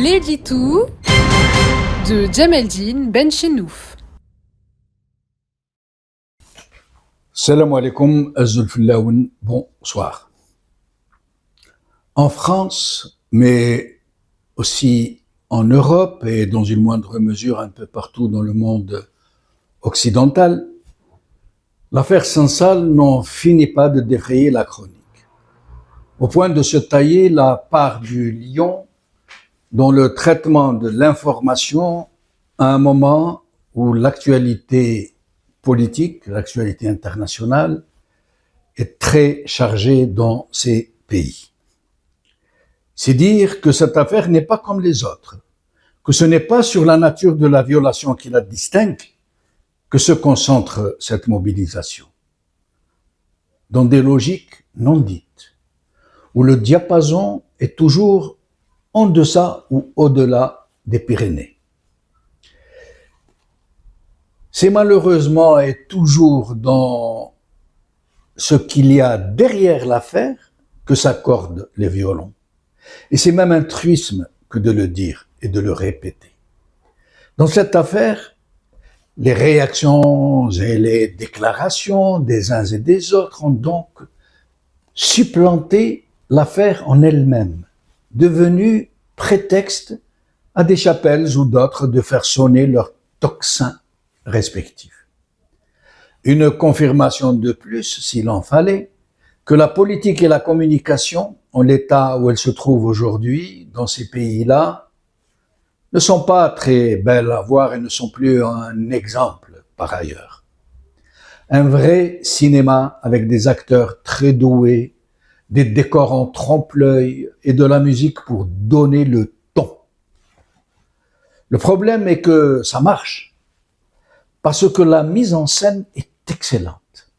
l'édito de Djemeldine Benchenouf. Salam alaikum, Azulfillaoun, bonsoir. En France, mais aussi en Europe et dans une moindre mesure un peu partout dans le monde occidental, l'affaire Sansal n'en finit pas de défrayer la chronique, au point de se tailler la part du lion dans le traitement de l'information à un moment où l'actualité politique, l'actualité internationale est très chargée dans ces pays. C'est dire que cette affaire n'est pas comme les autres, que ce n'est pas sur la nature de la violation qui la distingue que se concentre cette mobilisation, dans des logiques non dites, où le diapason est toujours en deçà ou au-delà des Pyrénées. C'est malheureusement et toujours dans ce qu'il y a derrière l'affaire que s'accordent les violons. Et c'est même un truisme que de le dire et de le répéter. Dans cette affaire, les réactions et les déclarations des uns et des autres ont donc supplanté l'affaire en elle-même, devenue prétexte à des chapelles ou d'autres de faire sonner leurs tocsins respectifs. Une confirmation de plus, s'il en fallait, que la politique et la communication, en l'état où elles se trouvent aujourd'hui, dans ces pays-là, ne sont pas très belles à voir et ne sont plus un exemple par ailleurs. Un vrai cinéma avec des acteurs très doués, des décors en trompe-l'œil et de la musique pour donner le ton. Le problème est que ça marche, parce que la mise en scène est excellente,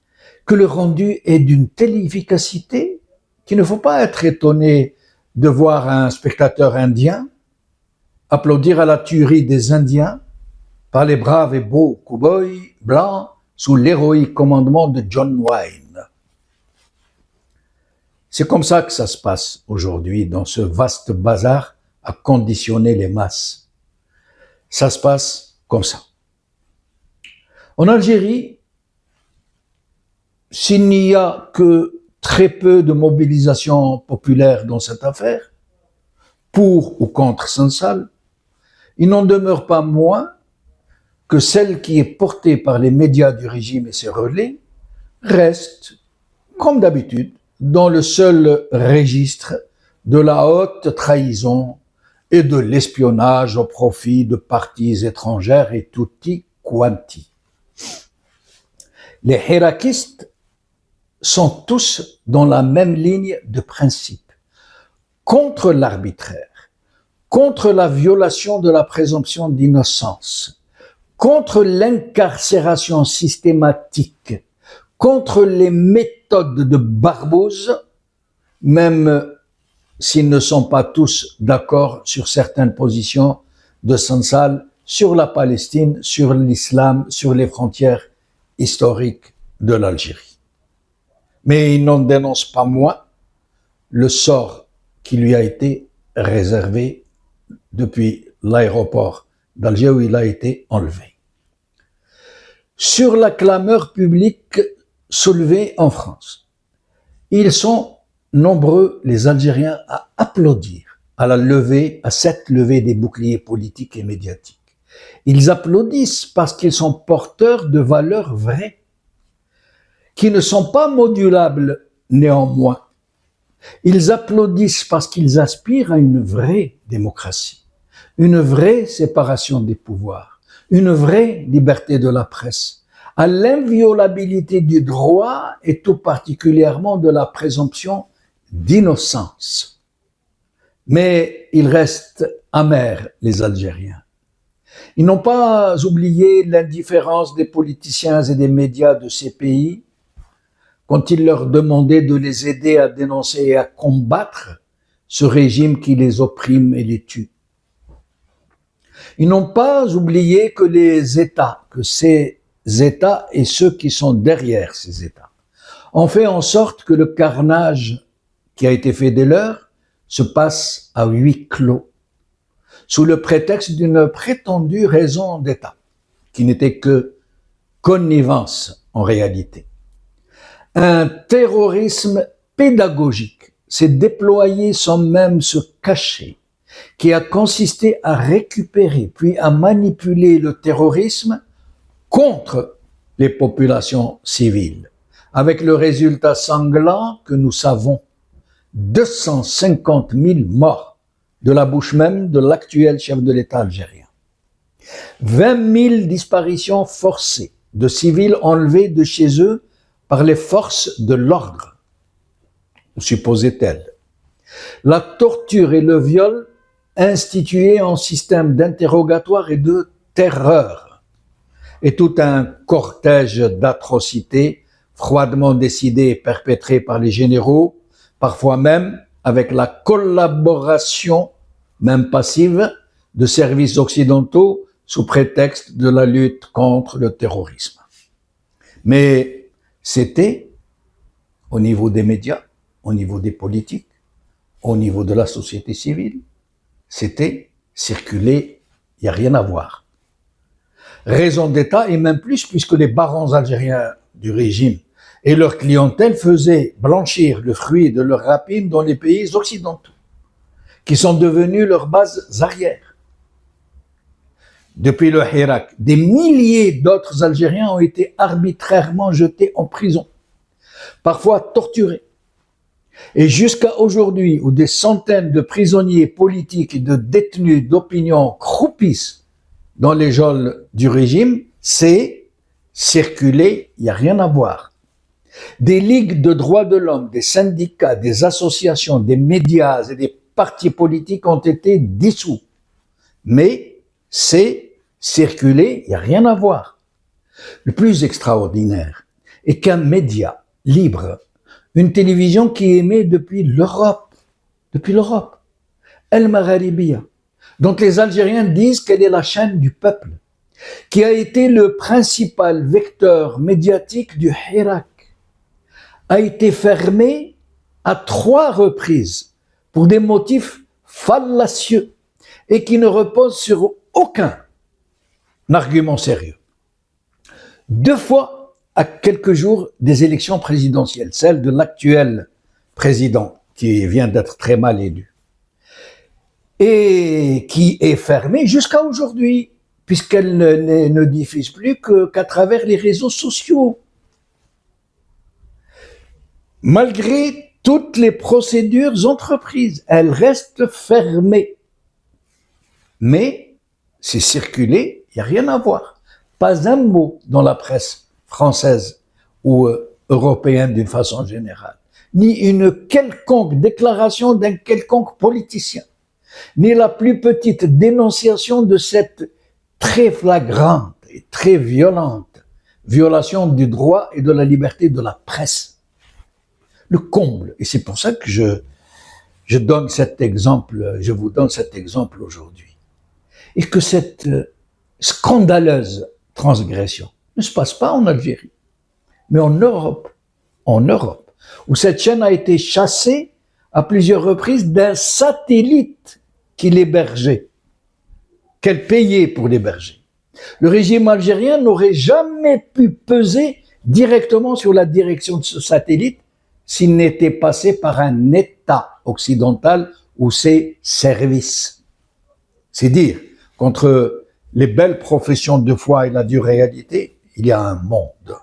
que le rendu est d'une telle efficacité qu'il ne faut pas être étonné de voir un spectateur indien applaudir à la tuerie des Indiens par les braves et beaux cow-boys blancs sous l'héroïque commandement de John Wayne. C'est comme ça que ça se passe aujourd'hui dans ce vaste bazar à conditionner les masses. Ça se passe comme ça. En Algérie, s'il n'y a que très peu de mobilisation populaire dans cette affaire, pour ou contre Sansal, il n'en demeure pas moins que celle qui est portée par les médias du régime et ses relais reste, comme d'habitude, dans le seul registre de la haute trahison et de l'espionnage au profit de parties étrangères et tutti quanti. Les hirakistes sont tous dans la même ligne de principe, contre l'arbitraire, contre la violation de la présomption d'innocence, contre l'incarcération systématique, contre les méthodes de barbouze, même s'ils ne sont pas tous d'accord sur certaines positions de Sansal sur la Palestine, sur l'islam, sur les frontières historiques de l'Algérie. Mais ils n'en dénoncent pas moins le sort qui lui a été réservé depuis l'aéroport d'Alger où il a été enlevé. Sur la clameur publique soulevée en France, ils sont nombreux, les Algériens, à applaudir à cette levée des boucliers politiques et médiatiques. Ils applaudissent parce qu'ils sont porteurs de valeurs vraies, qui ne sont pas modulables néanmoins. Ils applaudissent parce qu'ils aspirent à une vraie démocratie, une vraie séparation des pouvoirs, une vraie liberté de la presse, à l'inviolabilité du droit et tout particulièrement de la présomption d'innocence. Mais ils restent amers, les Algériens. Ils n'ont pas oublié l'indifférence des politiciens et des médias de ces pays quand il leur demandait de les aider à dénoncer et à combattre ce régime qui les opprime et les tue. Ils n'ont pas oublié que les États, que ces États et ceux qui sont derrière ces États, ont fait en sorte que le carnage qui a été fait des leurs se passe à huis clos. sous le prétexte d'une prétendue raison d'État, qui n'était que connivence en réalité. Un terrorisme pédagogique s'est déployé sans même se cacher, qui a consisté à récupérer puis à manipuler le terrorisme contre les populations civiles, avec le résultat sanglant que nous savons, 250 000 morts de la bouche même de l'actuel chef de l'État algérien. 20 000 disparitions forcées de civils enlevés de chez eux par les forces de l'ordre, supposait-elle. La torture et le viol institués en système d'interrogatoire et de terreur, et tout un cortège d'atrocités froidement décidées et perpétrées par les généraux, parfois même avec la collaboration, même passive, de services occidentaux sous prétexte de la lutte contre le terrorisme. Mais c'était, au niveau des médias, au niveau des politiques, au niveau de la société civile, c'était circuler, il n'y a rien à voir. Raison d'État et même plus puisque les barons algériens du régime et leur clientèle faisaient blanchir le fruit de leur rapine dans les pays occidentaux, qui sont devenus leurs bases arrières. Depuis le Hirak, des milliers d'autres Algériens ont été arbitrairement jetés en prison, parfois torturés. Et jusqu'à aujourd'hui, où des centaines de prisonniers politiques et de détenus d'opinion croupissent dans les geôles du régime, c'est circuler, il n'y a rien à voir. Des ligues de droits de l'homme, des syndicats, des associations, des médias et des partis politiques ont été dissous. Mais c'est circuler, il n'y a rien à voir. Le plus extraordinaire est qu'un média libre, une télévision qui émet depuis l'Europe, El Magharibiya, dont les Algériens disent qu'elle est la chaîne du peuple, qui a été le principal vecteur médiatique du Hirak, a été fermée à 3 reprises pour des motifs fallacieux et qui ne reposent sur aucun argument sérieux. 2 fois à quelques jours des élections présidentielles, celle de l'actuel président qui vient d'être très mal élu et qui est fermée jusqu'à aujourd'hui puisqu'elle ne diffuse plus qu'à travers les réseaux sociaux. Malgré toutes les procédures entreprises, elle reste fermée. Mais c'est circulé, il n'y a rien à voir. Pas un mot dans la presse française ou européenne d'une façon générale, ni une quelconque déclaration d'un quelconque politicien, ni la plus petite dénonciation de cette très flagrante et très violente violation du droit et de la liberté de la presse. Le comble, et c'est pour ça que je vous donne cet exemple aujourd'hui, et que cette scandaleuse transgression ne se passe pas en Algérie, mais en Europe, où cette chaîne a été chassée à plusieurs reprises d'un satellite qui l'hébergeait, qu'elle payait pour l'héberger. Le régime algérien n'aurait jamais pu peser directement sur la direction de ce satellite s'il n'était passé par un État occidental ou ses services. C'est dire qu'entre les belles professions de foi et la dure réalité, il y a un monde.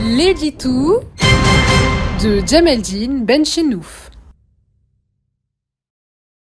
L'édito de Djemeldine Benchenouf.